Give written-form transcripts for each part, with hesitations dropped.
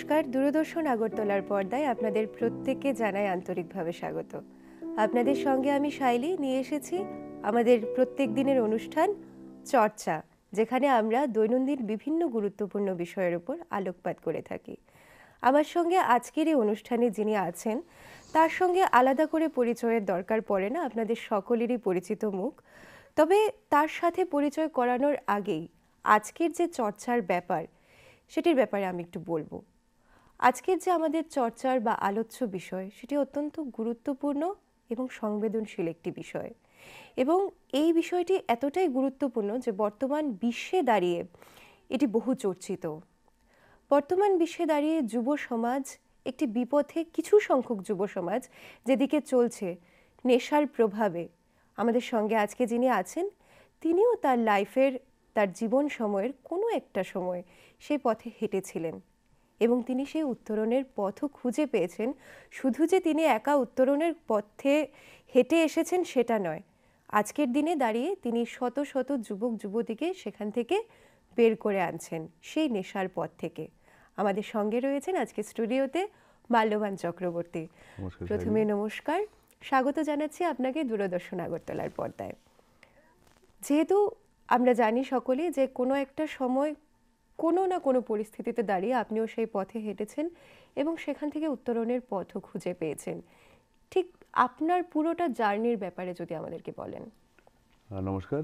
নমস্কার, দূরদর্শন আগরতলার পর্দায় আপনাদের প্রত্যেককে জানাই আন্তরিকভাবে স্বাগত। আপনাদের সঙ্গে আমি শাইলি নিয়ে এসেছি আমাদের প্রত্যেক দিনের অনুষ্ঠান চর্চা, যেখানে আমরা দৈনন্দিন বিভিন্ন গুরুত্বপূর্ণ বিষয়ের উপর আলোকপাত করে থাকি। আমার সঙ্গে আজকের এই অনুষ্ঠানে যিনি আছেন তার সঙ্গে আলাদা করে পরিচয়ের দরকার পড়ে না, আপনাদের সকলেরই পরিচিত মুখ। তবে তার সাথে পরিচয় করানোর আগেই আজকের যে চর্চার ব্যাপার সেটির ব্যাপারে আমি একটু বলবো। আজকের যে আমাদের চর্চার বা আলোচ্য বিষয় সেটি অত্যন্ত গুরুত্বপূর্ণ এবং সংবেদনশীল একটি বিষয়, এবং এই বিষয়টি এতটাই গুরুত্বপূর্ণ যে বর্তমান বিশ্বে দাঁড়িয়ে এটি বহু চর্চিত। বর্তমান বিশ্বে দাঁড়িয়ে যুব সমাজ একটি বিপথে, কিছু সংখ্যক যুব সমাজ যেদিকে চলছে নেশার প্রভাবে। আমাদের সঙ্গে আজকে যিনি আছেন তিনিও তার লাইফের, তার জীবন সময়ের কোনো একটা সময় সেই পথে হেঁটেছিলেন এবং তিনি সেই উত্তরণের পথও খুঁজে পেয়েছেন। শুধু যে তিনি একা উত্তরণের পথে হেঁটে এসেছেন সেটা নয়, আজকের দিনে দাঁড়িয়ে তিনি শত শত যুবক যুবতীকে সেখান থেকে বের করে আনছেন সেই নেশার পথ থেকে। আমাদের সঙ্গে রয়েছেন আজকে স্টুডিওতে মাল্যবান চক্রবর্তী। প্রথমে নমস্কার, স্বাগত জানাচ্ছি আপনাকে দূরদর্শন আগরতলার পর্দায়। যেহেতু আমরা জানি সকলে যে কোনো একটা সময় কোনো না কোনো পরিস্থিতিতে দাঁড়িয়ে আপনিও সেই পথে হেঁটেছেন এবং সেখান থেকে উত্তরণের পথও খুঁজে পেয়েছেন, ঠিক আপনার পুরোটা জার্নির ব্যাপারে যদি আমাদেরকে বলেন। নমস্কার,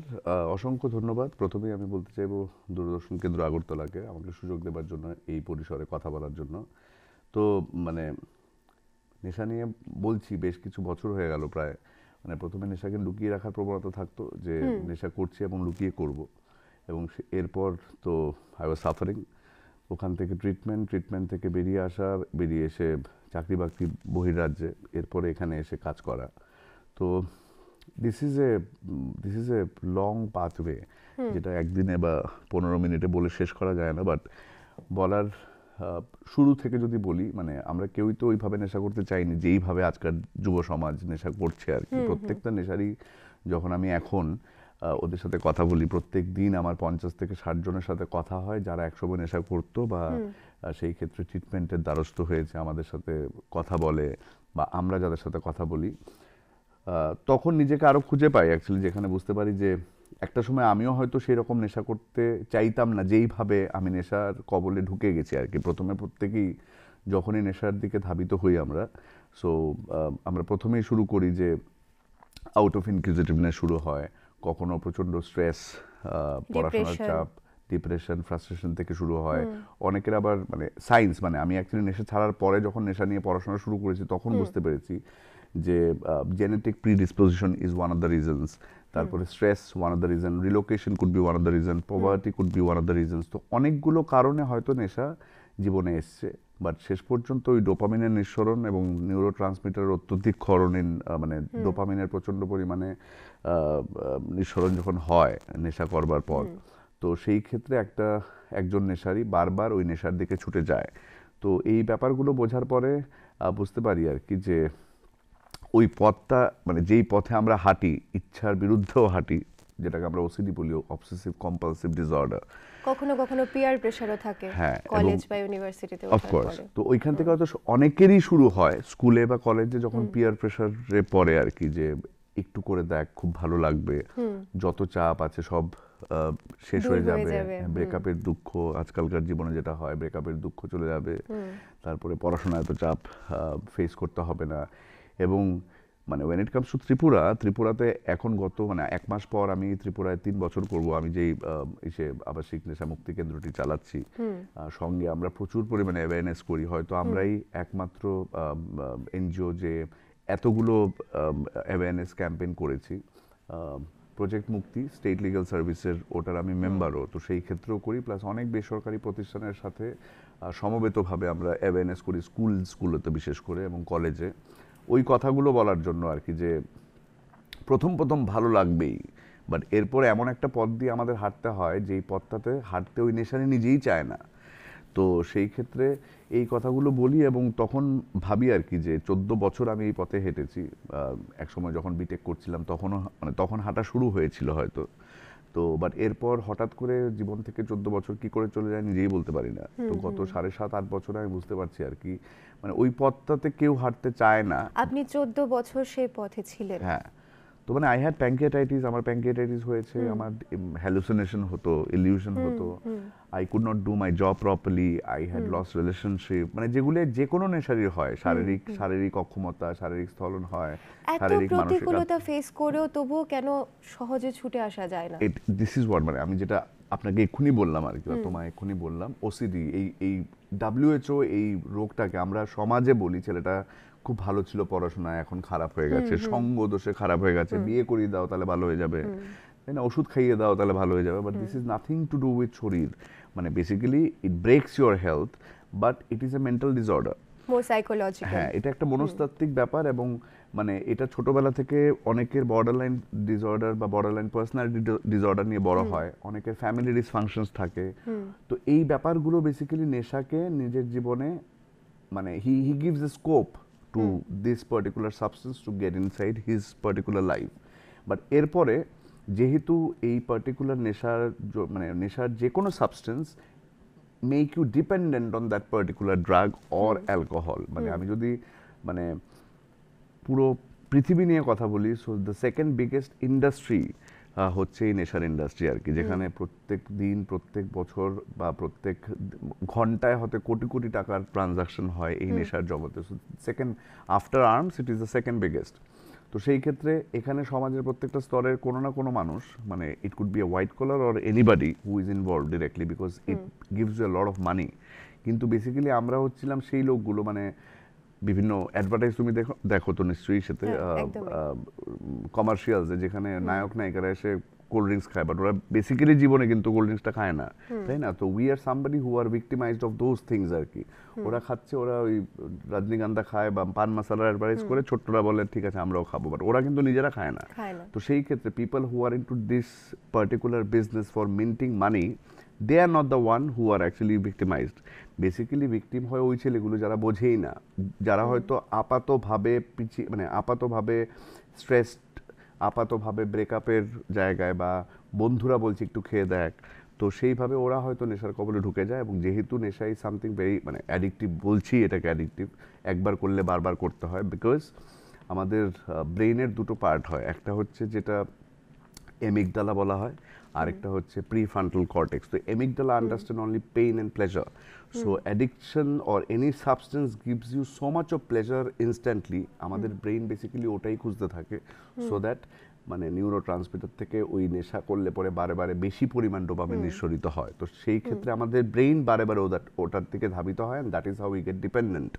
অসংখ্য ধন্যবাদ। প্রথমেই আমি বলতে চাইবো দূরদর্শন কেন্দ্র আগরতলাকে আমাকে সুযোগ দেওয়ার জন্য, এই পরিসরে কথা বলার জন্য। তো নেশা নিয়ে বলছি বেশ কিছু বছর হয়ে গেল প্রায়। প্রথমে নেশাকে লুকিয়ে রাখার প্রবণতা থাকতো যে নেশা করছি এবং লুকিয়ে করব, এবং এরপর তো আই ওয়াজ সাফারিং। ওখান থেকে ট্রিটমেন্ট থেকে বেরিয়ে আসা, বেরিয়ে এসে চাকরি বাকরি বহির্রাজ্যে, এরপরে এখানে এসে কাজ করা। তো this is a long pathway, যেটা একদিনে বা 15 মিনিটে বলে শেষ করা যায় না। বাট বলার শুরু থেকে যদি বলি, আমরা কেউই তো ওইভাবে নেশা করতে চাইনি যেইভাবে আজকাল যুব সমাজ নেশা করছে আর কি। প্রত্যেকটা নেশারই যখন আমি এখন ওদের সাথে কথা বলি, প্রত্যেক দিন আমার 50 থেকে 60 জনের সাথে কথা হয় যারা একসময় নেশা করতো বা সেই ক্ষেত্রে ট্রিটমেন্টের দ্বারস্থ হয়েছে, আমাদের সাথে কথা বলে বা আমরা যাদের সাথে কথা বলি, তখন নিজেকে আরও খুঁজে পাই অ্যাকচুয়ালি, যেখানে বুঝতে পারি যে একটা সময় আমিও হয়তো সেই রকম নেশা করতে চাইতাম না যেইভাবে আমি নেশার কবলে ঢুকে গেছি আর কি। প্রথমে প্রত্যেকেই যখনই নেশার দিকে ধাবিত হই আমরা প্রথমেই শুরু করি যে আউট অফ ইনকিউজিটিভনেস শুরু হয়, কখনো প্রচণ্ড স্ট্রেস, পড়াশোনার চাপ, ডিপ্রেশন, ফ্রাস্ট্রেশন থেকে শুরু হয়। অনেকের আবার সায়েন্স, আমি অ্যাকচুয়ালি নেশা ছাড়ার পরে যখন নেশা নিয়ে পড়াশোনা শুরু করেছি তখন বুঝতে পেরেছি যে genetic predisposition is one of the reasons. তারপরে stress one of the reason, relocation could be one of the reason, poverty could be one of the reasons. তো অনেকগুলো কারণে হয়তো নেশা জীবনে এসছে। বাট শেষ পর্যন্ত ওই ডোপামিনের নিঃসরণ এবং নিউরো ট্রান্সমিটারের অত্যধিক ক্ষরণের, ডোপামিনের প্রচণ্ড পরিমাণে নিঃসরণ যখন হয় নেশা করবার পর, তো সেই ক্ষেত্রে একজন নেশারি বারবার ওই নেশার দিকে ছুটে যায়। তো এই ব্যাপারগুলো বোঝার পরে বুঝতে পারি আর কি যে ওই পথটা, যেই পথে আমরা হাঁটি, ইচ্ছার বিরুদ্ধেও হাঁটি, যেটাকে আমরা ওসিডি বলি, অবসেসিভ কম্পালসিভ ডিসঅর্ডার। কখনো কখনো পিয়ার প্রেসারও থাকে কলেজ বা ইউনিভার্সিটিতে। অফকোর্স, তো ওইখান থেকে হয়তো অনেকেরই শুরু হয় স্কুলে বা কলেজে, যখন পিয়ার প্রেসারে পড়ে আর কি, যে একটু করে দেখ, খুব ভালো লাগবে, যত চাপ আছে সব শেষ হয়ে যাবে, ব্রেকআপের দুঃখ, আজকালকার জীবনে যেটা হয়, ব্রেকআপের দুঃখ চলে যাবে, তারপরে পড়াশোনায় এত চাপ ফেস করতে হবে না। এবং when it comes to ত্রিপুরাতে এখন গত 1 মাস পর আমি ত্রিপুরায় 3 বছর করব, আমি যেই আবাসিক নেশা মুক্তি কেন্দ্রটি চালাচ্ছি। সঙ্গে আমরা প্রচুর পরিমাণে অ্যাওয়ারনেস করি, হয়তো আমরাই একমাত্র এনজিও যে এতগুলো অ্যাওয়ারনেস ক্যাম্পেইন করেছি। প্রজেক্ট মুক্তি স্টেট লিগ্যাল সার্ভিসের, ওটার আমি মেম্বারও, তো সেই ক্ষেত্রেও করি। প্লাস অনেক বেসরকারি প্রতিষ্ঠানের সাথে সমবেতভাবে আমরা অ্যাওয়ারনেস করি, স্কুলগুলোতে বিশেষ করে এবং কলেজে। ওই কথাগুলো বলার জন্য আর কি, যে প্রথম ভালো লাগবেই, বাট এরপর এমন একটা পথ দিয়ে আমাদের হাঁটতে হয় যেই পথটাতে হাঁটতে ওই নেশানি নিজেই চায় না। তো সেই ক্ষেত্রে এই কথাগুলো বলি এবং তখন ভাবি আর কি যে 14 বছর আমি এই পথে হেঁটেছি। একসময় যখন বিটেক করছিলাম তখন হাঁটা শুরু হয়েছিল হয়তো। তো বাট এরপর হঠাৎ করে জীবন থেকে 14 বছর কি করে চলে যায় নিজেই বলতে পারি না। তো গত 7.5-8 বছরে আমি বুঝতে পারছি আর কি, মানে ওই পথটাতে কেউ হাঁটতে চায় না। আপনি 14 বছর সেই পথে ছিলেন। হ্যাঁ, তো মানে আই হ্যাড প্যানক্রিয়াটাইটিস, আমার প্যানক্রিয়াটাইটিস হয়েছে, আমার হ্যালুসিনেশন হতো, ইলিউশন হতো, I could not do my job properly, I had lost relationship, মানে যেগুলো যে কোনো নেশারই হয়, শারীরিক অক্ষমতা, শারীরিক স্থলন হয়, এত শারীরিক মানসিক। প্রতিকূলতা ফেস করেও তবুও কেন সহজে ছুটে আসা যায় না? দিস ইজ হোয়াট, মানে আমি যেটা আপনাকে এক্ষুনি বললাম আর কি, বা তোমায় এক্ষুনি বললাম, ওসিডি, এই WHO এই রোগটাকে আমরা সমাজে বলি ছেলেটা খুব ভালো ছিল পড়াশোনায়, এখন খারাপ হয়ে গেছে, সঙ্গ দোষে খারাপ হয়ে গেছে, বিয়ে করিয়ে দাও তাহলে ভালো হয়ে যাবে, তাই না, ওষুধ খাইয়ে দাও তাহলে ভালো হয়ে যাবে। But this is nothing to do with শরীর, মানে basically it ব্রেকস your health, but it is a mental disorder. More psychological. হ্যাঁ, এটা একটা মনস্তাত্ত্বিক ব্যাপার, এবং মানে এটা ছোটবেলা থেকে অনেকের বর্ডারলাইন ডিসঅর্ডার বা বর্ডারলাইন পার্সোনালিটি ডিসঅর্ডার নিয়ে বড় হয়, অনেকের ফ্যামিলি ডিসফাংশনস থাকে। তো এই ব্যাপারগুলো বেসিক্যালি নেশাকে নিজের জীবনে, মানে he gives a scope to this particular substance to get inside his particular life. But এরপরে যেহেতু এই পার্টিকুলার মানে নেশার যে কোনো substance make you dependent on that particular drug or alcohol, মানে আমি যদি মানে পুরো পৃথিবী নিয়ে কথা বলি, so the second biggest industry হচ্ছে এই নেশার ইন্ডাস্ট্রি আর কি, যেখানে প্রত্যেক দিন, প্রত্যেক বছর বা প্রত্যেক ঘন্টায় হয়তো কোটি কোটি টাকার ট্রানজাকশন হয় এই নেশার জগতে। So second after arms it is the second biggest. তো সেই ক্ষেত্রে এখানে সমাজের প্রত্যেকটা স্তরের কোনো না কোনো মানুষ, মানে it could be a white collar or anybody who is involve directly, because it gives you a lot of money. কিন্তু বেসিক্যালি আমরা হচ্ছিলাম সেই লোকগুলো, মানে বিভিন্ন অ্যাডভার্টাইজ তুমি দেখো তো নিশ্চয়ই, সাথে কমার্শিয়ালসে যেখানে নায়ক নায়িকারা এসে কোল্ড ড্রিঙ্কস খায়, বাট ওরা বেসিক্যালি জীবনে কিন্তু কোল্ড ড্রিঙ্কসটা খায় না, তাই না? তো we are somebody who are victimized of those things আর কি। ওরা খাচ্ছে, ওরা ওই রজনীগন্ধা খায় বা পান মশালার অ্যাডভার্টাইজ করে, ছোট্টরা বলে ঠিক আছে আমরাও খাবো, বাট ওরা কিন্তু নিজেরা খায় না। তো সেই ক্ষেত্রে people who are into this particular business for minting money, they are not the one who are actually victimized. Basically victim হয় ওই ছেলেগুলো যারা বোঝেই না, যারা হয়তো আপাতভাবে পিছিয়ে, মানে আপাতভাবে স্ট্রেসড, আপাতভাবে ব্রেকআপের জায়গায়, বা বন্ধুরা বলছে একটু খেয়ে দেখ, তো সেইভাবে ওরা হয়তো নেশার কবলে ঢুকে যায়। এবং যেহেতু নেশা ইজ সামথিং ভেরি, মানে অ্যাডিকটিভ, বলছি এটাকে অ্যাডিকটিভ, একবার করলে বারবার করতে হয়, বিকজ আমাদের ব্রেইনের দুটো পার্ট হয়, একটা হচ্ছে যেটা এমিগডালা বলা হয়, আরেকটা হচ্ছে প্রিফ্রন্টাল কর্টেক্স। তো amygdala understand only pain and pleasure, so addiction or any substance gives you so much of pleasure instantly. আমাদের ব্রেইন বেসিক্যালি ওটাই খুঁজতে থাকে, সো দ্যাট মানে নিউরো ট্রান্সমিটার থেকে ওই নেশা করলে পরে বারে বারে বেশি পরিমাণ ডোপামিন নিঃসরিত হয়। তো সেই ক্ষেত্রে আমাদের ব্রেইন বারে বারে ওটার দিকে ধাবিত হয়, and that is how we get dependent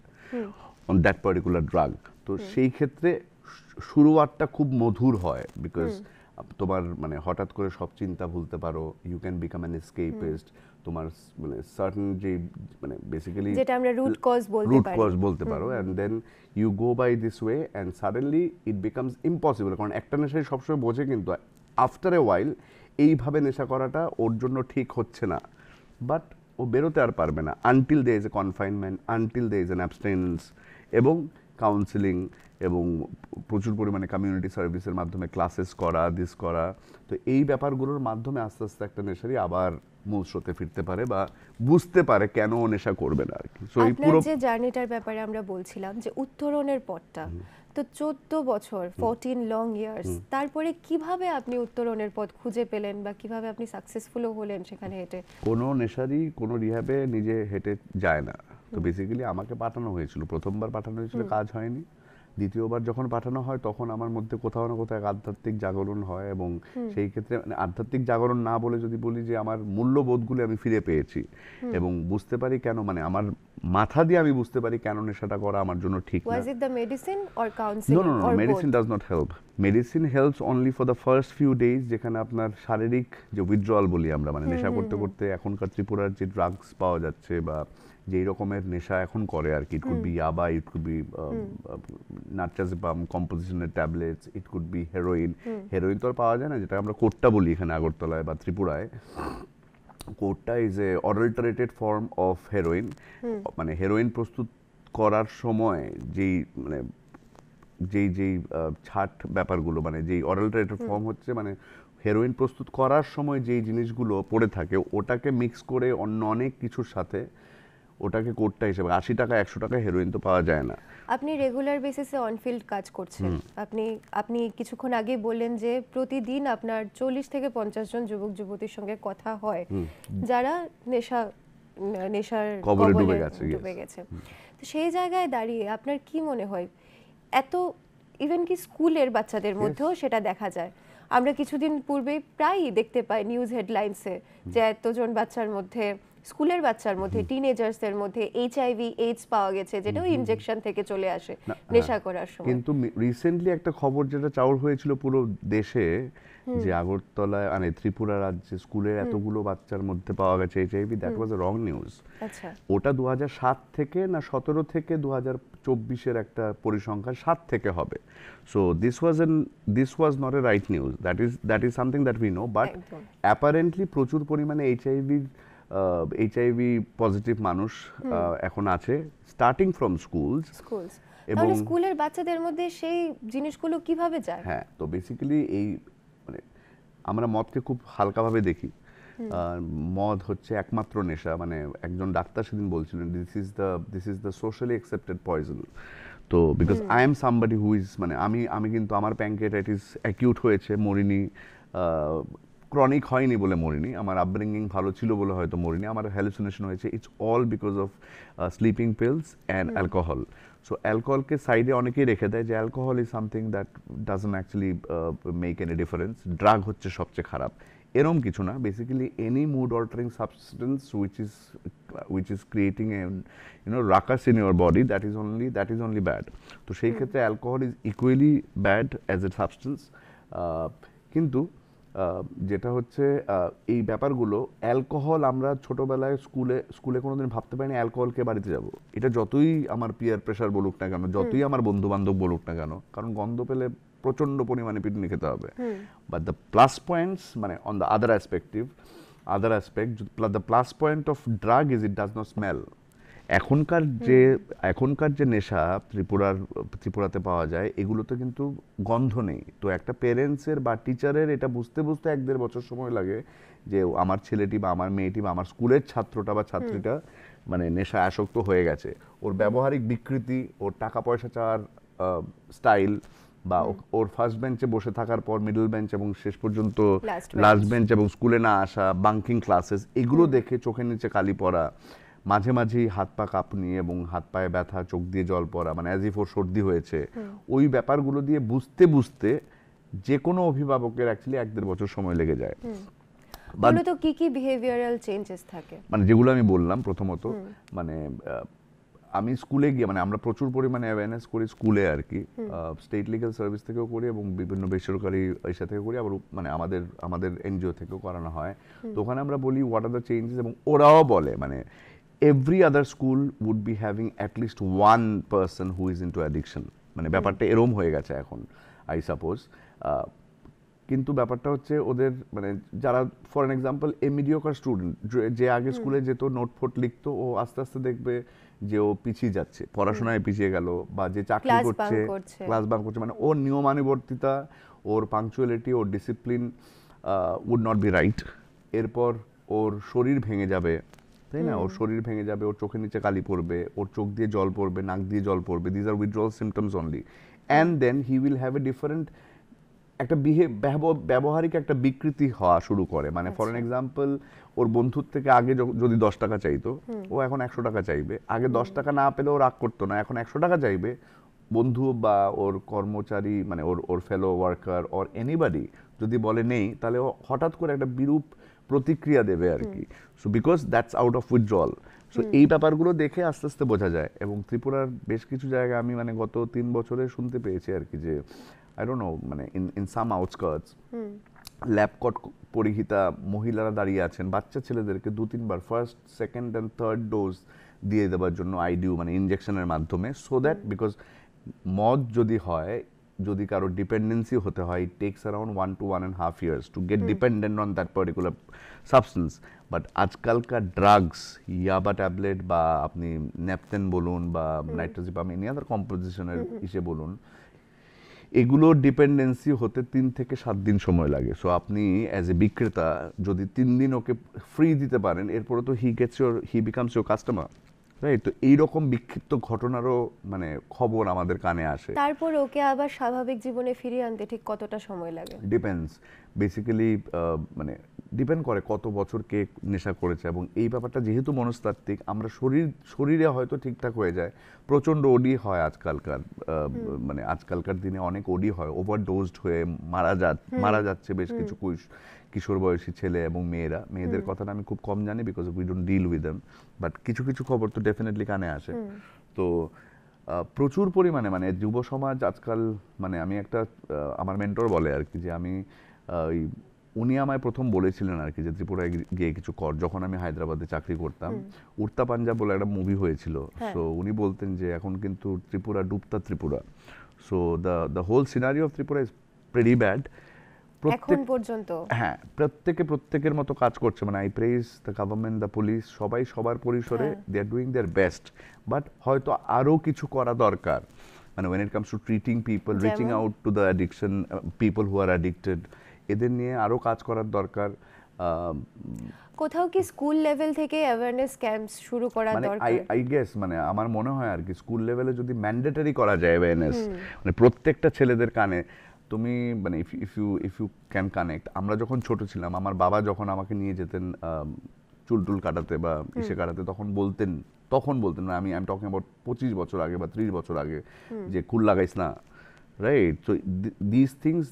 on that particular drug. তো সেই ক্ষেত্রে শুরুয়াতটা খুব মধুর হয়, বিকজ তোমার মানে হঠাৎ করে সব চিন্তা ভুলতে পারো, ইউ ক্যান বিকাম অ্যান এসকেপিস্ট, তোমার মানে সার্টেন যে মানে বেসিক্যালি যেটা আমরা রুট কজ বলতে পারো, and then you go by this way and suddenly it becomes impossible. কারণ একটা নেশাই সবসময় বোঝে, কিন্তু আফটার এ ওয়াইল এইভাবে নেশা করাটা ওর জন্য ঠিক হচ্ছে না, বাট ও বেরোতে আর পারবে না until they is a confinement, until they is an abstinence, এবং কাউন্সিলিং এবং প্রচুর পরিমাণে কমিউনিটি সার্ভিসের মাধ্যমে ক্লাসেস করা, দিস করা। তো এই ব্যাপারগুলোর মাধ্যমে আস্তে আস্তে একটা নেশারি আবার মূল স্রোতে ফিরতে পারে বা বুঝতে পারে কেন নেশা করবে না আর কি। সো এই পুরো যে জার্নিটার ব্যাপারে আমরা বলছিলাম যে উত্তরণের পথটা, তো 14 বছর 14 লং ইয়ার্স, তারপরে কিভাবে আপনি উত্তরণের পথ খুঁজে পেলেন বা কিভাবে আপনি সাকসেসফুলও হলেন সেখানে হেঁটে? কোনো নেশারই কোনো রিহ্যাবে নিজে হেঁটে যায় না। তো বেসিক্যালি আমাকে পাঠানো হয়েছিল, প্রথমবার পাঠানো হয়েছিল, কাজ হয়নি। দ্বিতীয়বার যখন পাঠানো হয় তখন আমার মধ্যে কোথাও না কোথাও আধ্যাত্মিক জাগরণ হয়, এবং সেই ক্ষেত্রে মানে আধ্যাত্মিক জাগরণ না বলে যদি বলি যে আমার মূল্যবোধগুলো আমি ফিরে পেয়েছি, এবং বুঝতে পারি কেন, মানে আমার মাথা দিয়ে আমি বুঝতে পারি কেন নেশাটা করা আমার জন্য ঠিক না। Was it the medicine or counseling? No, medicine does not help. Medicine helps only for the first few days, যেখানে আপনার শারীরিক যে উইথড্রয়াল বলি আমরা, মানে নেশা করতে করতে এখনকার ত্রিপুরার যে ড্রাগস পাওয়া যাচ্ছে বা যেই রকমের নেশা এখন করে আর কি, ইট could be yaba, it could be nitrazepam কম্পোজিশনের tablets, it could be heroin. Heroin তো আর পাওয়া যায় না, যেটা আমরা কোট্টা বলি এখানে আগরতলায় বা ত্রিপুরায়। কোট্টা is a adulterated form of heroin. মানে হেরোইন প্রস্তুত করার সময় যেই মানে যেই ছাট ব্যাপারগুলো, মানে যেই অডাল্টারেটেড ফর্ম হচ্ছে, মানে হেরোইন প্রস্তুত করার সময় যেই জিনিসগুলো পড়ে থাকে ওটাকে মিক্স করে অন্য অনেক কিছুর সাথে ওটাকে কোটটা হিসেবে 80 টাকা 100 টাকা হেরোইন তো পাওয়া যায় না। আপনি রেগুলার বেসিসে অনফিল্ড কাজ করছেন, আপনি আপনি কিছুক্ষণ আগে বললেন যে প্রতিদিন আপনার 40 থেকে 50 জন যুবক যুবতীর সঙ্গে কথা হয় যারা নেশার কবলে কবলে ডুবে গেছে। তো সেই জায়গায় দাঁড়িয়ে আপনার কি মনে হয়, এত ইভেন কি স্কুলের বাচ্চাদের মধ্যেও সেটা দেখা যায়? আমরা কিছুদিন পূর্বে প্রায়ই দেখতে পাই নিউজ হেডলাইন্সে যে এতজন বাচ্চার মধ্যে, স্কুলের বাচ্চার মধ্যে, টিনেজার্সদের মধ্যে এইচআইভি এইডস পাওয়া গেছে, যেটাও ইনজেকশন থেকে চলে আসে নেশা করার সময়। কিন্তু রিসেন্টলি একটা খবর যেটা চাউর হয়েছিল পুরো দেশে, যে আগরতলায় মানে ত্রিপুরা রাজ্যে স্কুলের এতগুলো বাচ্চার মধ্যে পাওয়া গেছে HIV, that was a wrong news. আচ্ছা, ওটা 2007 থেকে না 17 থেকে 2024-এর একটা পরিসংখ্যান 7 থেকে হবে। So this was not a right news, that is something that we know, but একদম। অ্যাপারেন্টলি প্রচুর পরিমাণে এইচআইভি পজিটিভ মানুষ এখন আছে, স্টার্টিং ফ্রম স্কুলস। তাহলে স্কুলের বাচ্চাদের মধ্যে সেই জিনিসগুলো কিভাবে যায়? হ্যাঁ, তো বেসিক্যালি এই মানে আমরা মদকে খুব হালকাভাবে দেখি। মদ হচ্ছে একমাত্র নেশা, মানে একজন ডাক্তার সেদিন বলছিলেন this is the socially accepted poison. তো because I am somebody who is, মানে আমি কিন্তু আমার প্যানক্রিয়াটাইটিস অ্যাকিউট হয়েছে, মরিনি, ক্রনিক হয়নি বলে মরিনি, আমার আপব্রিঙ্গিং ভালো ছিল বলে হয়তো মরিনি, আমার হ্যালুসিনেশন হয়েছে, it's all because of sleeping pills and alcohol. So অ্যালকোহলকে সাইডে অনেকেই রেখে দেয় যে alcohol is something that doesn't actually make any difference, drug হচ্ছে সবচেয়ে খারাপ, এরম কিছু না। Basically any mood altering substance which is creating a ruckus in your body, that is only bad. তো সেই ক্ষেত্রে alcohol is equally bad as a substance. কিন্তু যেটা হচ্ছে এই ব্যাপারগুলো, অ্যালকোহল আমরা ছোটবেলায় স্কুলে কোনোদিন ভাবতে পারিনি অ্যালকোহলকে বাড়িতে যাব, এটা যতই আমার পিয়ার প্রেশার বলুক না কেন, যতই আমার বন্ধু বান্ধব বলুক না কেন, কারণ গন্ধ পেলে প্রচন্ড পরিমাণে পিটুনি খেতে হবে। বাট দ্য প্লাস পয়েন্টস, মানে on the other aspect, the plus point of drug is it does not smell. এখনকার যে নেশা ত্রিপুরাতে পাওয়া যায়, এগুলোতে কিন্তু গন্ধ নেই। তো একটা পেরেন্টসের বা টিচারের এটা বুঝতে 1-1.5 বছর সময় লাগে যে আমার ছেলেটি বা আমার মেয়েটি বা আমার স্কুলের ছাত্রটা বা ছাত্রীটা মানে নেশা আসক্ত হয়ে গেছে। ওর ব্যবহারিক বিকৃতি, ওর টাকা পয়সা চাওয়ার স্টাইল, বা ওর ফার্স্ট বেঞ্চে বসে থাকার পর মিডল বেঞ্চ এবং শেষ পর্যন্ত লাস্ট বেঞ্চ এবং স্কুলে না আসা, বাঙ্কিং ক্লাসেস, এগুলো দেখে চোখের নিচে কালি পড়া, মাঝে মাঝেই হাত পা কাঁপুনি এবং হাত পায়ে ব্যথা, চোখ দিয়ে জল পড়া, মানে অ্যাজ ইফ ওর সর্দি হয়েছে, ওই ব্যাপারগুলো দিয়ে বুঝতে যে কোনো অভিভাবকের অ্যাকচুয়ালি 1-1.5 বছর সময় লেগে যায়। মূলত কি কি বিহেভিয়ারাল চেঞ্জেস থাকে? মানে যেগুলো আমি বললাম প্রথমত, মানে আমি স্কুলে গিয়ে, মানে আমরা প্রচুর পরিমাণে অ্যাওয়ারনেস করি স্কুলে আর কি, স্টেট লিগ্যাল সার্ভিস থেকেও করি এবং বিভিন্ন বেসরকারি ইসা থেকে করি, আবার মানে আমাদের এনজিও থেকেও করানো হয়। তো ওখানে আমরা বলি হোয়াট আর দ্য চেঞ্জেস, এবং ওরাও বলে মানে every other school would be having at least one person who is into addiction, মানে ব্যাপারটা এরম হয়ে গেছে এখন আই সাপোজ। কিন্তু ব্যাপারটা হচ্ছে ওদের মানে যারা for an example A mediocre student, যে আগে স্কুলে যেত, নোট ফোট লিখতো, ও আস্তে আস্তে দেখবে যে ও পিছিয়ে যাচ্ছে, পড়াশোনায় পিছিয়ে গেল, বা যে চাকরি করছে, ক্লাস বাঙ্ক করছে, মানে ওর নিয়মানুবর্তিতা, ওর পাংচুয়ালিটি, ওর discipline would not be right. এরপর ওর শরীর ভেঙে যাবে, তাই না? ওর শরীর ভেঙে যাবে, ওর চোখের নিচে কালি পড়বে, ওর চোখ দিয়ে জল পড়বে, নাক দিয়ে জল পড়বে, these are withdrawal symptoms only, and then he will have a different একটা ব্যবহারিক একটা বিকৃতি হওয়া শুরু করে। মানে ফর এন এক্সাম্পল, ওর বন্ধুর থেকে আগে যদি 10 টাকা চাইতো, ও এখন 100 টাকা চাইবে। আগে 10 টাকা না পেলেও রাগ করতো না, এখন 100 টাকা চাইবে। বন্ধু বা ওর কর্মচারী, মানে ওর ফেলো ওয়ার্কার অর এনিবডি যদি বলে নেই, তাহলে ও হঠাৎ করে একটা বিরূপ প্রতিক্রিয়া দেবে আর কি। So because that's out of withdrawal. So এই ব্যাপারগুলো দেখে আস্তে আস্তে বোঝা যায়। এবং ত্রিপুরার বেশ কিছু জায়গায় আমি মানে গত 3 বছরে শুনতে পেয়েছি আর কি, যে I don't know, মানে in some outskirts lab coat পরিহিতা মহিলারা দাঁড়িয়ে আছেন বাচ্চা ছেলেদেরকে 2-3 বার first, second and third dose দিয়ে দেওয়ার জন্য, আইডিউ মানে ইনজেকশনের মাধ্যমে, সো দ্যাট বিকজ মদ যদি কারো ডিপেন্ডেন্সি হতে হয়, it takes around 1 to 1.5 years to get dependent on that particular substance. But আজকালকার ড্রাগস, ইয়াবা ট্যাবলেট বা আপনি ন্যাপথেন বলুন বা নাইট্রোজিপাম, এনি আদার কম্পোজিশনের ইসে বলুন, এগুলোর ডিপেন্ডেন্সি হতে 3 থেকে 7 দিন সময় লাগে। সো আপনি অ্যাজ এ বিক্রেতা যদি 3 দিন ওকে ফ্রি দিতে পারেন, এরপরে তো হি বিকামস ইউর কাস্টমার, রাইট? তো এইরকম বিক্ষিপ্ত ঘটনারও মানে খবর আমাদের কানে আসে। তারপর ওকে আবার স্বাভাবিক জীবনে ফিরিয়ে আনতে ঠিক কতটা সময় লাগে? ডিপেন্ডস বেসিক্যালি, মানে ডিপেন্ড করে কত বছর কে নেশা করেছে, এবং এই ব্যাপারটা যেহেতু মনস্তাত্ত্বিক, আমরা শরীরে হয়তো ঠিকঠাক হয়ে যায়, প্রচণ্ড ওডি হয় আজকালকার, মানে আজকালকার দিনে অনেক ওডি হয়, ওভারডোজড হয়ে মারা যাচ্ছে বেশ কিছু কিশোর বয়সী ছেলে এবং মেয়েদের কথাটা আমি খুব কম জানি, because we don't deal with them, but কিছু কিছু খবর তো ডেফিনেটলি কানে আসে। তো প্রচুর পরিমাণে মানে যুব সমাজ আজকাল, মানে আমি একটা আমার মেন্টর বলে আর কি, যে আমি ওই উনি আমায় প্রথম বলেছিলেন আর কি যে ত্রিপুরায় গিয়ে কিছু কর, যখন আমি হায়দ্রাবাদে চাকরি করতাম। উড়তা পাঞ্জাব বলে একটা মুভি হয়েছিল, সো উনি বলতেন যে এখন কিন্তু ত্রিপুরা ডুবতা Tripura. So the whole scenario of Tripura is pretty bad এখন পর্যন্ত। হ্যাঁ, প্রত্যেকের মতো কাজ করছে, মানে I praise the government, the police, সবাই সবার পরিসরে they are doing their best, but হয়তো আরও কিছু করা দরকার, মানে when it comes to treating people, reaching out to the addiction people who are addicted, এদের নিয়ে আরও কাজ করার দরকার। কোথাও কি স্কুল লেভেল থেকে অ্যাওয়ারনেস ক্যাম্পস শুরু করা মানে দরকার? আই গেস, মানে আমার মনে হয় আর কি স্কুল লেভেলে যদি ম্যান্ডেটরি করা যায় অ্যাওয়ারনেস, মানে প্রত্যেকটা ছেলেদের কানে, তুমি মানে ইফ ইউ ক্যান কানেক্ট। আমরা যখন ছোট ছিলাম, আমার বাবা যখন আমাকে নিয়ে যেতেন চুল কাটাতে বা ইসে কাটাতে, তখন বলতেন না, আমি টকিং অ্যাবাউট 25 বছর আগে বা 30 বছর আগে, যে কুল লাগাইস না, right? So this things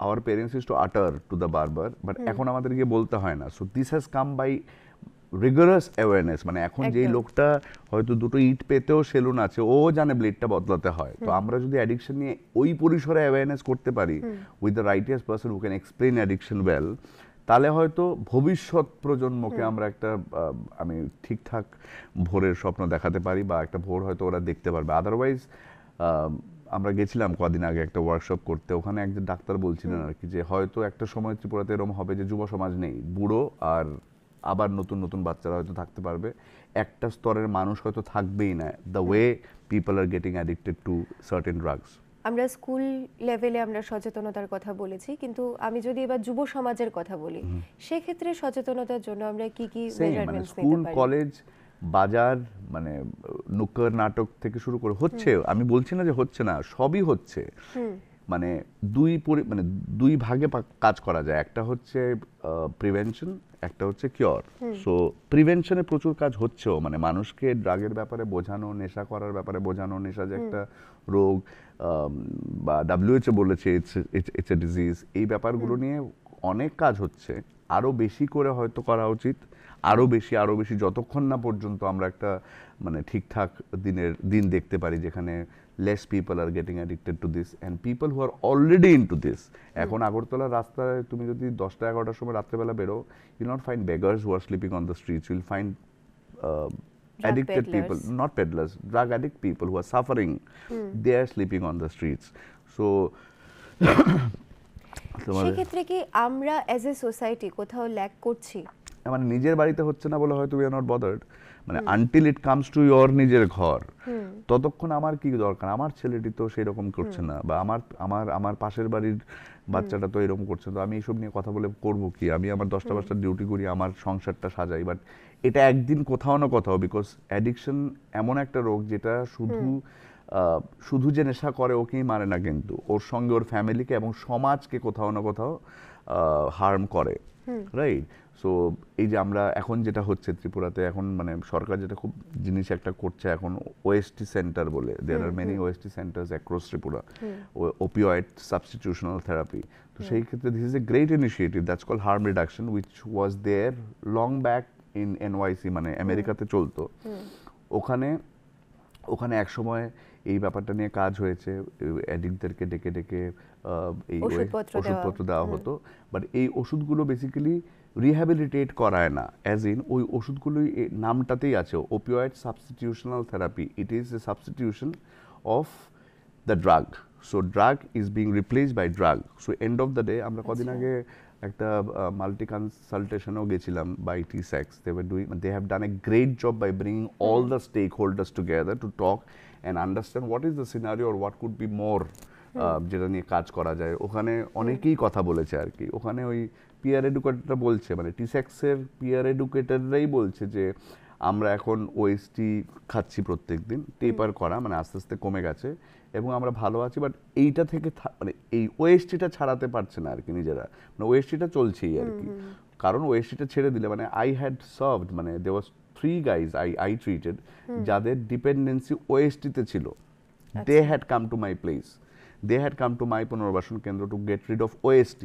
our parents use to utter to the বারবার, বাট এখন আমাদেরকে বলতে হয় না। So this has come by rigorous awareness, মানে এখন যেই লোকটা হয়তো দুটো ইট পেতেও সেলুন আছে, ও জানে ব্লেডটা বদলাতে হয়। তো আমরা যদি অ্যাডিকশন নিয়ে ওই পরিসরে অ্যাওয়ারনেস করতে পারি with the righteous person who can explain addiction well, তাহলে হয়তো ভবিষ্যৎ প্রজন্মকে আমরা একটা আমি ঠিকঠাক ভোরের স্বপ্ন দেখাতে পারি, বা একটা ভোর হয়তো ওরা দেখতে পারবে। আদারওয়াইজ আমরা গেছিলাম কদিন আগে একটা ওয়ার্কশপ করতে, ওখানে একজন ডাক্তার বলছিলেন আর কি যে হয়তো একটা সময় ত্রিপুরাতে এরকম হবে যে যুব সমাজ নেই, বুড়ো আর আবার নতুন নতুন বাচ্চারা হয়তো থাকতে পারবে, একটা স্তরের মানুষ হয়তো থাকবেই না, the way people are getting addicted to certain drugs. আমরা স্কুল লেভেলে আমরা সচেতনতার কথা বলেছি, কিন্তু আমি যদি এবার যুব সমাজের কথা বলি, সেক্ষেত্রে সচেতনতার জন্য আমরা কি কি মেজারমেন্টস নিতে স্কুল, পারি? কলেজ, বাজার, মানে নুক্কর নাটক থেকে শুরু করে হচ্ছে, আমি বলছি না যে হচ্ছে না, সবই হচ্ছে। মানে দুই ভাগে কাজ করা যায়, একটা হচ্ছে প্রিভেনশন, একটা হচ্ছে কিওর। সো প্রিভেনশনে প্রচুর কাজ হচ্ছেও, মানে মানুষকে ড্রাগের ব্যাপারে বোঝানো, নেশা করার ব্যাপারে বোঝানো, নেশা যে একটা রোগ, বা WHO বলেছে ইটস এ ডিজিজ, এই ব্যাপারগুলো নিয়ে অনেক কাজ হচ্ছে। আরও বেশি করে হয়তো করা উচিত, আরও বেশি, যতক্ষণ না পর্যন্ত আমরা একটা মানে ঠিকঠাক দিন দেখতে পারি যেখানে less people are getting addicted to this and people who are already into this. এখন আগরতলার রাস্তায় তুমি যদি 10টা-11টার সময় রাত্রেবেলা বেরো, you'll not find beggars who are sleeping on the streets, you'll find addicted people, not peddlers, drug addict people who are suffering, they are sleeping on the streets. So সেক্ষেত্রে কি আমরা অ্যাজ এ সোসাইটি কোথাও lack করছি? মানে নিজের বাড়িতে হচ্ছে না বলে হয়তো উই আর নট বদার্ড, মানে until it comes to your নিজের ঘর, ততক্ষণ আমার কি দরকার, আমার ছেলেটি তো সেই রকম করছে না, বা আমার পাশের বাড়ির বাচ্চাটা তো এরকম করছে, তো আমি এইসব নিয়ে কথা বলে করবো কি? আমি আমার 10টা ডিউটি করি, আমার সংসারটা সাজাই, বাট এটা একদিন কোথাও না কোথাও, বিকজ অ্যাডিকশন এমন একটা রোগ যেটা শুধু যে নেশা করে ওকেই মারে না, কিন্তু ওর সঙ্গে ওর ফ্যামিলিকে এবং সমাজকে কোথাও না কোথাও হার্ম করে, রাইট? সো এই যে আমরা এখন যেটা হচ্ছে ত্রিপুরাতে, এখন মানে সরকার যেটা খুব জিনিস একটা করছে এখন, ওএসটি সেন্টার বলে, there are many OST centers across Tripura, opioid substitutional therapy. তো সেই ক্ষেত্রে this is a great initiative that's called harm reduction, which was there long back in NYC, মানে আমেরিকাতে চলতো। ওখানে এক সময় এই ব্যাপারটা নিয়ে কাজ হয়েছে, অ্যাডিক্টদেরকে ডেকে এই ওষুধপত্র দেওয়া হতো, বাট এই ওষুধগুলো বেসিক্যালি রিহ্যাবিলিটেট করায় না, অ্যাজ ইন ওই ওষুধগুলোই নামটাতেই আছে, opioid substitutional therapy, it is a substitution of the drug. So drug is being replaced by drug. So end of the day, আমরা কদিন আগে একটা মাল্টি কনসালটেশনও গেছিলাম by TSEX, they have done a great job by bringing all the stakeholders together to talk and understand what is the scenario or what could be more যেটা নিয়ে কাজ করা যায়, ওখানে অনেকেই কথা বলেছে আর কি। ওখানে ওই পিয়ার এডুকেটররা বলছে, মানে টিসেক্সের পিয়ার এডুকেটররাই বলছে যে আমরা এখন ওএসটি খাচ্ছি প্রত্যেক দিন, টেপার করা মানে আস্তে আস্তে কমে গেছে এবং আমরা ভালো আছি, বাট এইটা থেকে মানে এই ওএসটিটা ছাড়াতে পারছে না আর কি নিজেরা, মানে ওএসটিটা চলছেই আর কি। কারণ ওএসটিটা ছেড়ে দিলে মানে আই হ্যাড সার্ভড, মানে দে ওয়াজ 3 guys I treated যাদের ডিপেন্ডেন্সি ওএসটিতে ছিল। They had come to my place, they had come to my পুনর্বাসন কেন্দ্র to get rid of OST,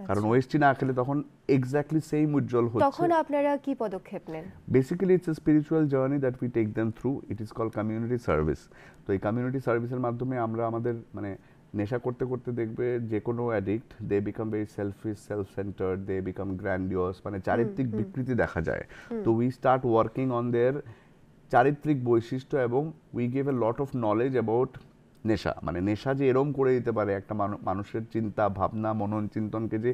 কারণ ওএসটি না খেলে তখন এক্স্যাক্টলি সেম উজ্জ্বল হচ্ছে। তখন আপনারা কি পদক্ষেপ নেন? Basically it's a spiritual journey that we take them through, it is call community service. তো এই কমিউনিটি সার্ভিসের মাধ্যমে আমরা আমাদের মানে নেশা করতে করতে দেখবে যে কোনো addict they become very selfish, self centred, they become grandiose, মানে চারিত্রিক বিকৃতি দেখা যায়। তো we start working on their চারিত্রিক বৈশিষ্ট্য এবং we give a lot of knowledge about নেশা, মানে নেশা যে এরকম করে দিতে পারে একটা মানুষের চিন্তা ভাবনা মনন চিন্তনকে যে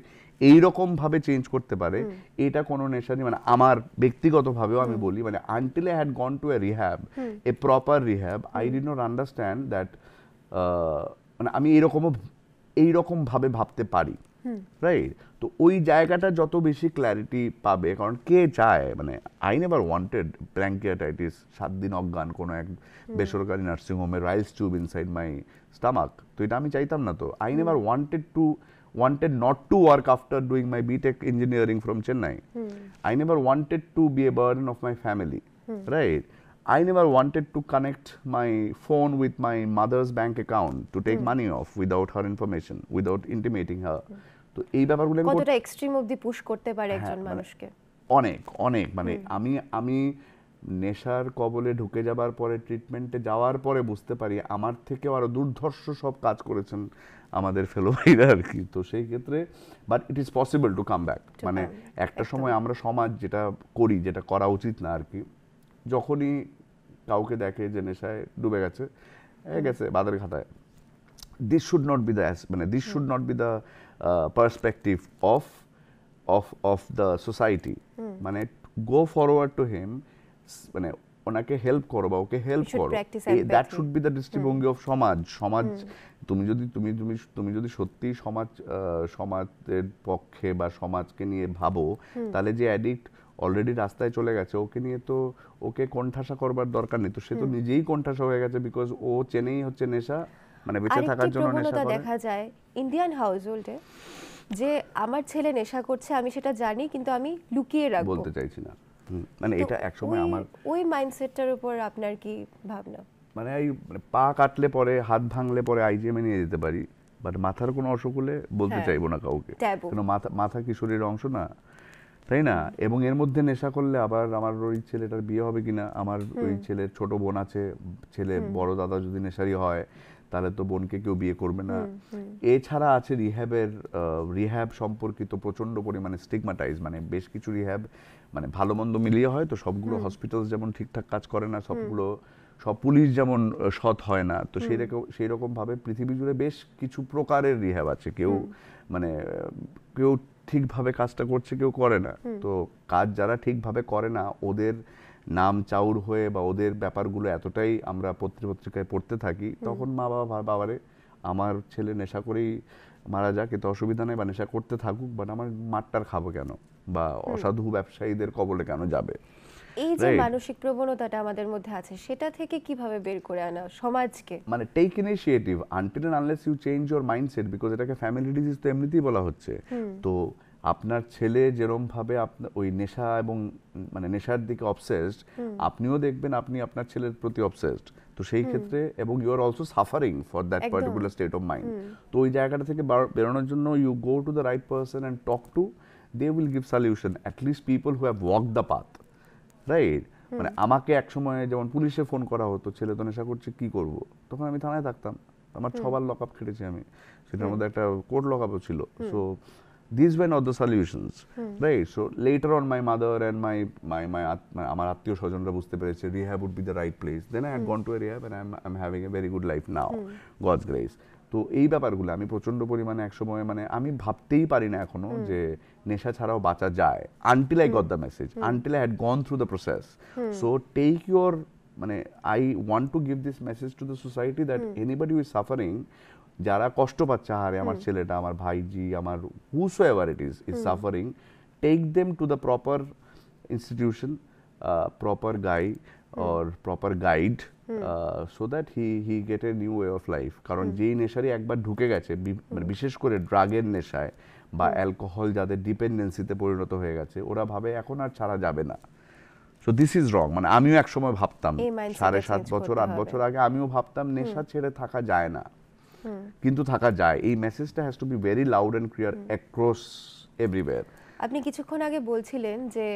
এইরকমভাবে চেঞ্জ করতে পারে, এটা কোনো নেশা নেই। মানে আমার ব্যক্তিগতভাবেও আমি বলি, মানে until I had gone to A rehab, a proper rehab, I did not understand that মানে আমি এইরকম ভাবে ভাবতে পারি, রাইট? তো ওই জায়গাটা যত বেশি ক্ল্যারিটি পাবে, কারণ কে চায়, মানে আই নেভার ওয়ান্টেড ব্র্যাঙ্কিয়াটাইটিস, 7 দিন অজ্ঞান কোনো এক বেসরকারি নার্সিংহোমে, রাইলস টিউব ইনসাইড মাই স্টামাক, তো এটা আমি চাইতাম না। তো I never wanted not to work after doing my BTech engineering from Chennai. I never wanted to be a burden of my family, right? I never wanted to connect my phone with my mother's bank account to take money off without her information, without intimating her. তো এই ব্যাপারগুলো কতটা extreme অবধি push করতে পারে একজন মানুষকে? অনেক মানে আমি নেশার কবলে ঢুকে যাবার পরে, ট্রিটমেন্টে যাওয়ার পরে বুঝতে পারি আমার থেকেও আরো দুর্ধর্ষ সব কাজ করেছেন আমাদের ফেলো ভাইরা আর কি। তো সেই ক্ষেত্রে but it is possible to come back. মানে একটা সময় আমরা সমাজ যেটা করি, যেটা করা উচিত না আর কি, যখনই কাউকে দেখে যে নেশায় ডুবে গেছে বাদের খাতায়, this should not be the মানে this should not be the perspective of the society. মানে গো ফরওয়ার্ড টু হিম, মানে ওনাকে হেল্প করো বা ওকে হেল্প করো, দ্যাট শুড বি দ্য দৃষ্টিভঙ্গি অফ সমাজ। তুমি যদি সত্যি সমাজের পক্ষে বা সমাজকে নিয়ে ভাবো, তাহলে যে অ্যাডিক্ট অলরেডি রাস্তায় চলে গেছে, ওকে নিয়ে তো ওকে কোণঠাসা করবার দরকার নেই। তো সে তো নিজেই কোণঠাসা হয়ে গেছে, বিকজ ও চেনেই হচ্ছে নেশা, মানে বেঁচে থাকার জন্য নেশা করে। দেখা যায় ইন্ডিয়ান হাউসহোল্ডে যে আমার ছেলে নেশা করছে, আমি সেটা জানি কিন্তু আমি লুকিয়ে রাখবো, বলতে চাইছি না। মানে এটা একসময় আমার ওই মাইন্ডসেটটার উপর আপনার কি ভাবনা? মানে পা কাটলে পরে, হাত ভাঙলে পরে আইজিএমে নিয়ে যেতে পারি, বাট মাথার কোনো অসুখ হলে বলতে চাইবো না কাউকে, কেন মাথা কি শরীরের অংশ না, তাই না? এবং এর মধ্যে নেশা করলে আবার আমার ওই ছেলেটার বিয়ে হবে কিনা, আমার ওই ছেলের ছোট বোন আছে, ছেলে বড় দাদা যদি নেশারি হয় তাহলে তো বোনকে কেউ বিয়ে করবে না। এছাড়া আছে রিহ্যাব সম্পর্কিত প্রচন্ড পরিমাণে স্টিগমাটাইজ, মানে বেশ কিছু রিহ্যাব মানে ভালো মন্দ মিলিয়ে হয়, তো সবগুলো হসপিটাল যেমন ঠিকঠাক কাজ করে না, সব পুলিশ যেমন সৎ হয় না, তো সেই রকম ভাবে পৃথিবী জুড়ে বেশ কিছু প্রকারের রিহ্যাব আছে। কেউ ঠিকভাবে কাজটা করছে, কেউ করে না। তো কাজ যারা ঠিকভাবে করে না, ওদের নাম চাউর হয়ে বা ওদের ব্যাপারগুলো এতটাই আমরা পত্রিকায় পড়তে থাকি, তখন মা বাবারে আমার ছেলে নেশা করেই মারা যাক, এতে অসুবিধা নেই, বা নেশা করতে থাকুক, বাট আমার মারটার খাবো কেন, বা অসাধু ব্যবসায়ীদের কবলে কেন যাবে। এই যে মানসিক প্রবণতাটা আমাদের মধ্যে আছে, সেটা থেকে কিভাবে বের করে আনা সমাজকে? মানে take initiative until and unless you change your mindset, because এটাকে ফ্যামিলি ডিজিজ তো এমনিতেই বলা হচ্ছে। তো আপনার ছেলে যেরকম ভাবে ওই নেশা এবং মানে নেশার দিকে অবসেসড, আপনিও দেখবেন আপনি আপনার ছেলের প্রতি অবসেসড। তো সেই ক্ষেত্রে এবং you are also suffering for that particular state of mind. তো ওই জায়গাটা থেকে বেরোনোর জন্য you go to the right person and talk to, they will give solution, at least people who have walked the path, right? মানে আমাকে এক সময় যেমন পুলিশে ফোন করা হতো, ছেলে তো নেশা করছে, কি করব, তখন আমি থানায় থাকতাম, আমার 6 বার লকআপ খেটেছি আমি, সেটার মধ্যে একটা কোর্ট লকআপও ছিল। So these were not the solutions, right? So later on my mother and আমার আত্মীয় স্বজনরা বুঝতে পেরেছে rehab would be the right place. Then I had gone to a rehab and I'm having a very good life now, God's grace. তো এই ব্যাপারগুলো আমি প্রচন্ড পরিমাণে একসময় মানে আমি ভাবতেই পারি না এখনো যে নেশা ছাড়াও বাঁচা যায়, until I got the message, until I had gone through the process. So take your মানে I want to give this message to the society that anybody who is suffering, যারা কষ্ট পাচ্ছে, আরে আমার ছেলেটা, আমার ভাইজি, আমার whosoever it is suffering, take them to the proper institution, proper guy or proper guide, so that he get a new way of life. কারণ যেই নেশারই একবার ঢুকে গেছে, মানে বিশেষ করে ড্রাগের নেশায় বা অ্যালকোহল যাদের ডিপেন্ডেন্সিতে পরিণত হয়ে গেছে, ওরা ভাবে এখন আর ছাড়া যাবে না। So this is wrong. মানে আমিও একসময় ভাবতাম, এই mindset-টা 7.5 change বছর করতে 8 হবে। বছর আগে আমিও ভাবতাম নেশা ছেড়ে থাকা যায় না, কিন্তু থাকা যায়। এই মেসেজটা has to be very loud and clear across everywhere. আপনি কিছুক্ষণ আগে বলছিলেন যে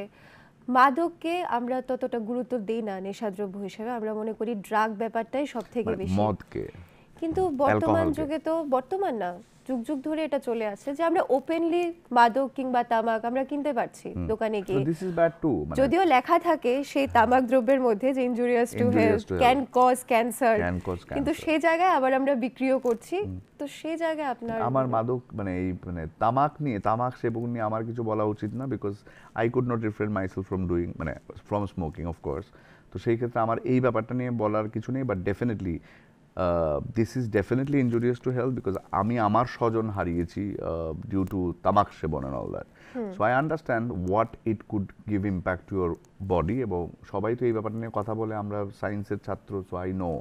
মাদককে আমরা ততটা গুরুত্ব দিই না নেশাদ্রব্য হিসেবে, আমরা মনে করি ড্রাগ ব্যাপারটাই সব থেকে মানে বেশি। মদকে, কিন্তু বর্তমান alcohol-কে। যুগে তো, বর্তমান না, যুগ যুগ ধরে এটা চলে আসছে যে আমরা ওপেনলি মাদক কিংবা তামাক আমরা কিনতে পারছি দোকানে So গিয়ে। this is bad too. মানে যদিও লেখা থাকে সেই তামাক দ্রব্যের মধ্যে যে injurious to Injurious health, to can health, cause cancer, can cause কিন্তু cancer. সেই জায়গায় আবার আমরা বিক্রিও করছি। তো সেই জায়গায় আপনার আমার মাদক মানে এই মানে তামাক নিয়ে, তামাক সেবন নিয়ে আমার কিছু বলা উচিত না, because I could not refrain myself from doing, মানে ফ্রম স্মোকিং অফ কোর্স। তো সেই ক্ষেত্রে আমার এই ব্যাপারটা নিয়ে বলার কিছু নেই, but definitely this is definitely injurious to health, because আমি আমার স্বজন হারিয়েছি ডিউ টু তামাক সেবন and all that. So I understand what it could give impact to your body, এবং সবাই তো এই ব্যাপারটা নিয়ে কথা বলে, আমরা সায়েন্সের ছাত্র, so I know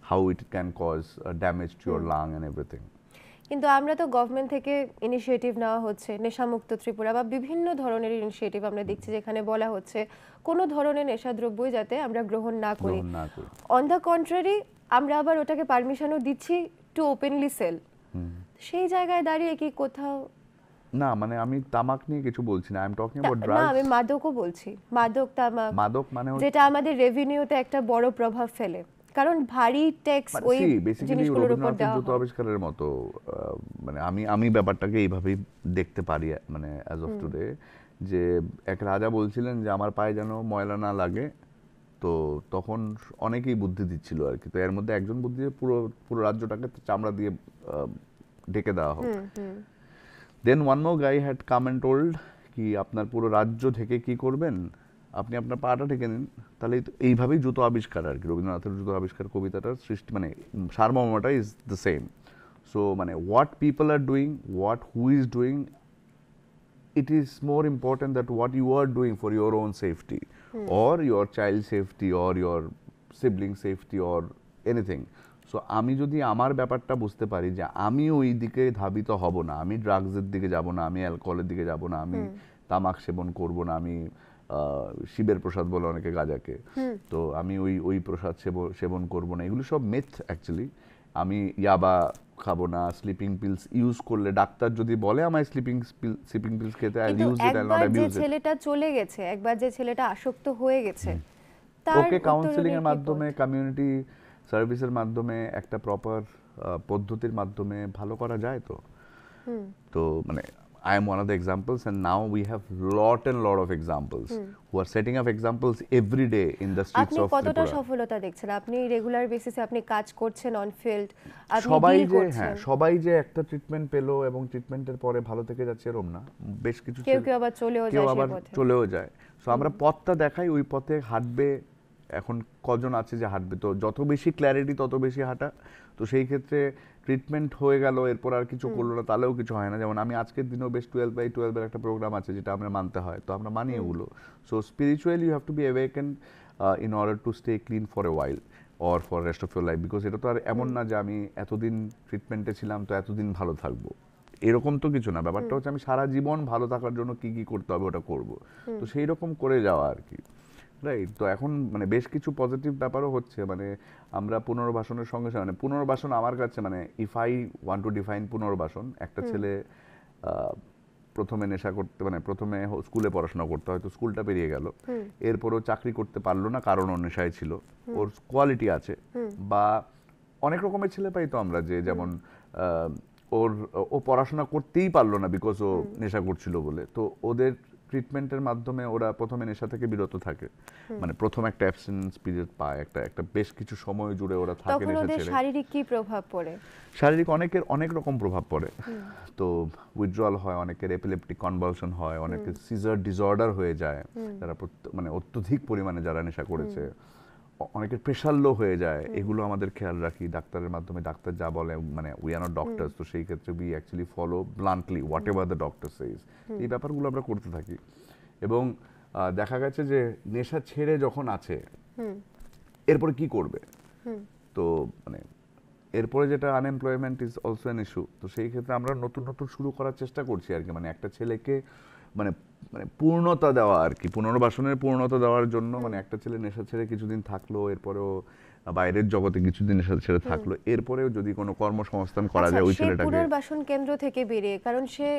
how it can cause damage to your lung and everything. কিন্তু আমরা তো গভর্নমেন্ট থেকে ইনিশিয়েটিভ নেওয়া হচ্ছে, নেশামুক্ত ত্রিপুরা বা বিভিন্ন ধরনের ইনিশিয়েটিভ আমরা দেখছি যেখানে বলা হচ্ছে কোনো ধরনের নেশাদ্রব্যই যাতে আমরা গ্রহণ না করি। গ্রহণ না করি। অন দ্য কন্ট্রারি আমরা আবার ওটাকে পারমিশনও দিচ্ছি টু ওপেনলি সেল। সেই জায়গায় দাঁড়িয়ে কি কোথাও না, মানে আমি তামাক নিয়ে কিছু বলছি না, আই এম টকিং অ্যাবাউট না, ড্রাগস। আমি মাদকও বলছি, মাদক তামাক, মাদক মানে যেটা আমাদের রেভিনিউতে একটা বড় প্রভাব ফেলে, কারণ ভারী ট্যাক্স ওই বেসিক্যালি জিনিসগুলোর উপর রবীন্দ্রনাথের দেওয়া জুতো হয়। আবিষ্কারের মতো। মানে আমি ব্যাপারটাকে এইভাবেই দেখতে পারি, মানে অ্যাজ অফ টুডে, যে এক রাজা বলছিলেন যে আমার পায়ে যেন ময়লা না লাগে, তো তখন অনেকেই বুদ্ধি দিচ্ছিল আর কি। তো এর মধ্যে একজন বুদ্ধি দিয়ে পুরো পুরো রাজ্যটাকে চামড়া দিয়ে ঢেকে দেওয়া হোক। Then one more guy had come and told কি আপনার পুরো রাজ্য ঢেকে কি করবেন, আপনি আপনার পাটা ঢেকে নিন। তাহলে এইভাবেই জুতো আবিষ্কার আর কি, রবীন্দ্রনাথের জুতো আবিষ্কার কবিতাটার সৃষ্টি, মানে সারমর্মটা ইজ দ্য সেম। সো মানে what people are doing, what who is doing, it is more important that what you are doing for your own safety or your child safety or your sibling safety or anything. So আমি যদি আমার ব্যাপারটা বুঝতে পারি যে আমি ওই দিকে ধাবিত হব না, আমি ড্রাগসের দিকে যাব না, আমি অ্যালকোহলের দিকে যাব না, আমি তামাক সেবন করব না, আমি শিবের প্রসাদ বলে অনেকে গাঁজাকে, তো আমি ওই প্রসাদ সেবন করব না, এগুলো সব মিথ অ্যাকচুয়ালি। আমি ইয়াবা খাবো না, স্লিপিং পিলস ইউজ করলে ডাক্তার যদি বলে আমায় স্লিপিং পিলস খেতে, আই কিন্তু ইউজ ইট, আই নট একবার যে অ্যাবিউজ ইট। ছেলেটা চলে গেছে, একবার যে ছেলেটা আসক্ত হয়ে গেছে, তার ওকে কাউন্সেলিং এর উত্তরণের কি মাধ্যমে, পথ? কমিউনিটি সার্ভিসের মাধ্যমে, একটা প্রপার পদ্ধতির মাধ্যমে ভালো করা যায়। তো মানে I am one of the examples, and now we have lot of examples who are setting up examples every day in the streets আপনি of কতটা Tripura. সফলতা দেখছেন? আপনি রেগুলার বেসিসে আপনি কাজ করছেন অন ফিল্ড, আপনি সবাই ডিল যে করছেন, সবাই যে একটা ট্রিটমেন্ট পেলো এবং ট্রিটমেন্টের পরে ভালো থেকে যাচ্ছে এরকম না, বেশ কিছু কেউ কেউ আবার চলেও কেউ যায় আবার সেই পথে। চলেও যায়। সো আমরা পথটা দেখাই, ওই পথে হাঁটবে, এখন কজন আছে যে হাঁটবে, তো যত বেশি ক্ল্যারিটি তত বেশি হাঁটা। তো সেই ক্ষেত্রে ট্রিটমেন্ট হয়ে গেল, এরপর আর কিছু করলো না, তাহলেও কিছু হয় না। যেমন আমি আজকের দিনেও বেশ 12/12 এর একটা প্রোগ্রাম আছে যেটা আমরা মানতে হয়, তো আমরা মানি এগুলো। So spiritually you have to be awakened in order to stay clean for a while or for rest of your life, because এটা তো আর এমন না যে আমি এতদিন ট্রিটমেন্টে ছিলাম তো এতদিন ভালো থাকবো, এরকম তো কিছু না। ব্যাপারটা হচ্ছে আমি সারা জীবন ভালো থাকার জন্য কি কি করতে হবে ওটা করব, তো সেই রকম করে যাওয়া আর কি, রাইট। তো এখন মানে বেশ কিছু পজিটিভ ব্যাপারও হচ্ছে, মানে আমরা পুনর্বাসনের সঙ্গে সঙ্গে, মানে পুনর্বাসন আমার কাছে, মানে if I want to define পুনর্বাসন, একটা ছেলে প্রথমে নেশা করতে, মানে প্রথমে স্কুলে পড়াশোনা করতে, হয়তো স্কুলটা পেরিয়ে গেল, এরপরও চাকরি করতে পারলো না কারণ ওর নেশায় ছিল, ওর কোয়ালিটি আছে, বা অনেক রকমের ছেলে পাই তো আমরা, যে যেমন ও পড়াশোনা করতেই পারলো না বিকজ ও নেশা করছিল বলে, তো ওদের ট্রিটমেন্টের মাধ্যমে ওরা প্রথমে নেশা থেকে বিরত থাকে, মানে প্রথম একটা অ্যাবসেন্স পিরিয়ড পায়, একটা বেশ কিছু সময় জুড়ে ওরা থাকে তখন নেশা ওদের ছেড়ে। শারীরিক কি প্রভাব পড়ে? শারীরিক অনেক রকম প্রভাব পড়ে। তো উইথড্রল হয়, অনেকের এপিলেপটিক কনভালশন হয়, অনেকের সিজার ডিসঅর্ডার হয়ে যায়, যারা মানে অত্যধিক পরিমাণে যারা নেশা করেছে, অনেকের প্রেশার লো হয়ে যায়, এগুলো আমাদের খেয়াল রাখি ডাক্তারের মাধ্যমে। ডাক্তার যা বলে, মানে উই আর নট ডক্টরস, তো সেই ক্ষেত্রে we actually follow bluntly whatever the doctor says. এই ব্যাপারগুলো আমরা করতে থাকি। এবং দেখা গেছে যে নেশা ছেড়ে যখন আছে, এরপরে কি করবে? তো মানে এরপরে যেটা unemployment is also an issue. তো সেই ক্ষেত্রে আমরা নতুন নতুন শুরু করার চেষ্টা করছি আর কি। মানে একটা ছেলেকে মানে মানে পূর্ণতা দেওয়া আর কি, পুনর্বাসনের পূর্ণতা দেওয়ার জন্য। মানে একটা ছেলে নেশা ছেড়ে কিছুদিন থাকলো, এরপরেও বাইরের জগতে কিছুদিন নেশা ছেড়ে থাকলো, এরপরেও যদি কোনো কর্মসংস্থান করা যায় ওই সে ছেলেটাকে। পুনর্বাসন কেন্দ্র থেকে বেরিয়ে, কারণ সে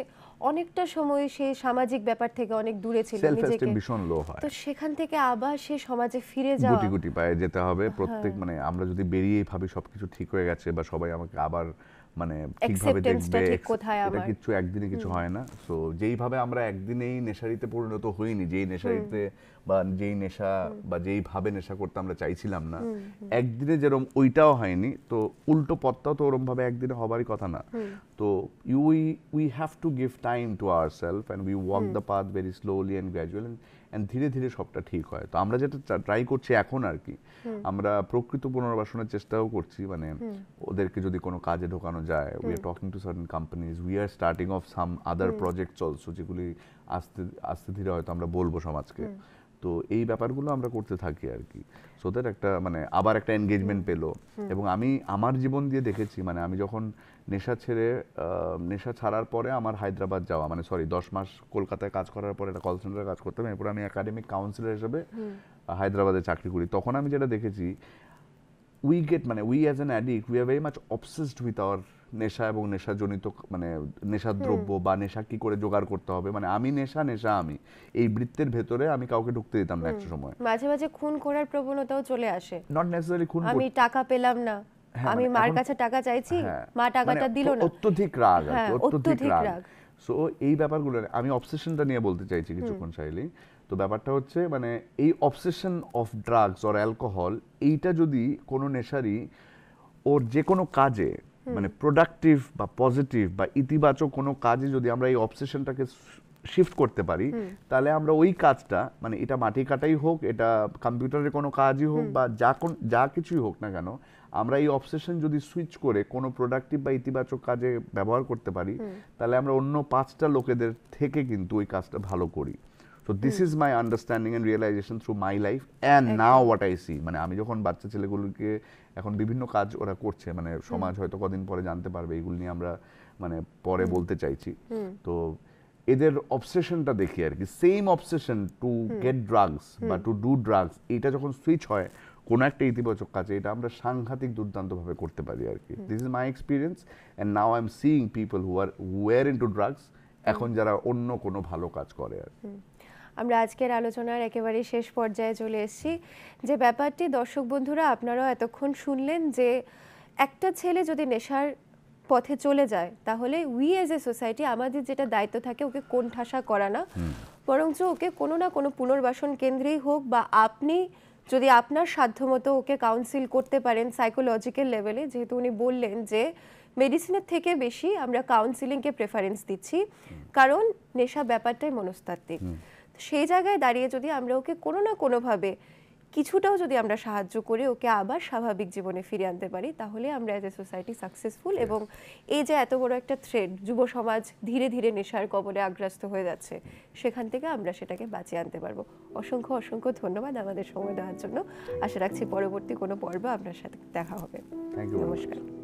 অনেকটা সময় সে সামাজিক ব্যাপার থেকে অনেক দূরে ছিল, সেলফ নিজেকে এস্টিম ভীষণ লো হয়। তো সেখান থেকে আবার সে সমাজে ফিরে যাওয়া, গুটি গুটি পায়ে যেতে হবে প্রত্যেক। মানে আমরা যদি বেরিয়েই ভাবি সবকিছু ঠিক হয়ে গেছে বা সবাই আমাকে আবার মানে ঠিকভাবে Acceptance-টা দেখবে, ঠিক কোথায় এটা আমার? কিছু একদিনে কিছু হয় না। সো যেইভাবে আমরা একদিনেই নেশারিতে পরিণত হইনি, যেই নেশারিতে বা যেই নেশা বা যেইভাবে নেশা করতে আমরা চাইছিলাম না, একদিনে যেরকম ওইটাও হয়নি, তো উল্টো পথটাও তো ওরম ভাবে একদিনে হবারই কথা না। তো we have to give time to ourself and we walk the path very slowly and gradual, and ধীরে ধীরে সবটা ঠিক হয়। তো আমরা যেটা ট্রাই করছি এখন আর কি, আমরা প্রকৃত পুনর্বাসনের চেষ্টাও করছি। মানে ওদেরকে যদি কোনো কাজে ঢোকানো যায়, we are talking to certain companies, we are starting of some other projects also, যেগুলি আস্তে আস্তে ধীরে হয়তো আমরা বলবো সমাজকে। তো এই ব্যাপারগুলো আমরা করতে থাকি আর কি, সো দ্যাট একটা মানে আবার একটা এনগেজমেন্ট পেলো। এবং আমি আমার জীবন দিয়ে দেখেছি, মানে আমি যখন নেশা ছাড়ার পরে আমার হায়দ্রাবাদ যাওয়া, মানে 10 মাস কলকাতায় কাজ করার পরে একটা কল সেন্টারে কাজ করতাম, এরপর আমি একাডেমিক কাউন্সিলর হিসেবে হায়দ্রাবাদে চাকরি করি। তখন আমি যেটা দেখেছি, we as an addict, we are very much obsessed with our নেশা এবং নেশাজনিত মানে নেশাদ্রব্য বা নেশা কি করে জোগাড় করতে হবে। মানে আমি নেশা আমি এই বৃত্তের ভেতরে আমি কাউকে ঢুকতে দিতাম না একটা সময়। মাঝে মাঝে খুন করার প্রবণতাও চলে আসে। নট নেসেসারি খুন, আমি টাকা পেলাম না, হ্যাঁ, আমি মানে মার এখন কাছে টাকা চাইছি, হ্যাঁ, মা টাকাটা মানে দিল না, অত্যধিক রাগ আর কি, হ্যাঁ, অত্যধিক রাগ। রাগ। সো এই ব্যাপারগুলো আমি অবসেশনটা নিয়ে বলতে চাইছি কিছুক্ষণ শাইলি। তো ব্যাপারটা হচ্ছে মানে এই obsession of drugs or alcohol, এইটা যদি কোনো নেশারি ওর যে কোনো কাজে মানে প্রোডাক্টিভ বা পজিটিভ বা ইতিবাচক কোনো কাজে যদি আমরা এই অবসেশনটাকে শিফট করতে পারি, তাহলে আমরা ওই কাজটা, মানে এটা মাটি কাটাই হোক, এটা কম্পিউটারের কোনো কাজই হোক, বা যা কিছুই হোক না কেন, আমরা এই অবসেশন যদি সুইচ করে কোনো প্রোডাক্টিভ বা ইতিবাচক কাজে ব্যবহার করতে পারি, তাহলে আমরা অন্য 5টা লোকেদের থেকে কিন্তু ওই কাজটা ভালো করি। So this is my understanding and realization through my life and now what I see. মানে আমি যখন বাচ্চা ছেলেগুলোকে এখন বিভিন্ন কাজ ওরা করছে, মানে সমাজ হয়তো কদিন পরে জানতে পারবে, এগুলো নিয়ে আমরা মানে পরে বলতে চাইছি। তো এদের অবসেশনটা দেখি আর কি, same obsession to get drugs বা টু ডু ড্রাগস, এটা যখন সুইচ হয় কোনো একটা ইতিবাচক কাজে, এটা আমরা সাংঘাতিক দুর্দান্তভাবে করতে পারি আর কি। This is my experience and now I am seeing people who were into drugs, এখন যারা অন্য কোনো ভালো কাজ করে আর কি। আমরা আজকের আলোচনার একেবারে শেষ পর্যায়ে চলে এসেছি। যে ব্যাপারটি দর্শক বন্ধুরা আপনারাও এতক্ষণ শুনলেন, যে একটা ছেলে যদি নেশার পথে চলে যায়, তাহলে উই এজ এ সোসাইটি আমাদের যেটা দায়িত্ব থাকে, ওকে কোণঠাসা করা না, বরঞ্চ ওকে কোনো না কোনো পুনর্বাসন কেন্দ্রেই হোক, বা আপনি যদি আপনার সাধ্যমতো ওকে কাউন্সিল করতে পারেন সাইকোলজিক্যাল লেভেলে, যেহেতু উনি বললেন যে মেডিসিনের থেকে বেশি আমরা কাউন্সিলিংকে প্রেফারেন্স দিচ্ছি, কারণ নেশা ব্যাপারটাই মনস্তাত্ত্বিক। সেই জায়গায় দাঁড়িয়ে যদি আমরা ওকে কোনো না কোনোভাবে কিছুটাও যদি আমরা সাহায্য করে ওকে আবার স্বাভাবিক জীবনে ফিরে আনতে পারি, তাহলে আমরা অ্যাজ এ সোসাইটি সাকসেসফুল। এবং এই যে এত বড় একটা থ্রেড, যুব সমাজ ধীরে ধীরে নেশার কবলে আগ্রাস্ত হয়ে যাচ্ছে, সেখান থেকে আমরা সেটাকে বাঁচিয়ে আনতে পারবো। অসংখ্য অসংখ্য ধন্যবাদ আমাদের সময় দেওয়ার জন্য। আশা রাখছি পরবর্তী কোনো পর্বে আপনার সাথে দেখা হবে। Thank you. নমস্কার।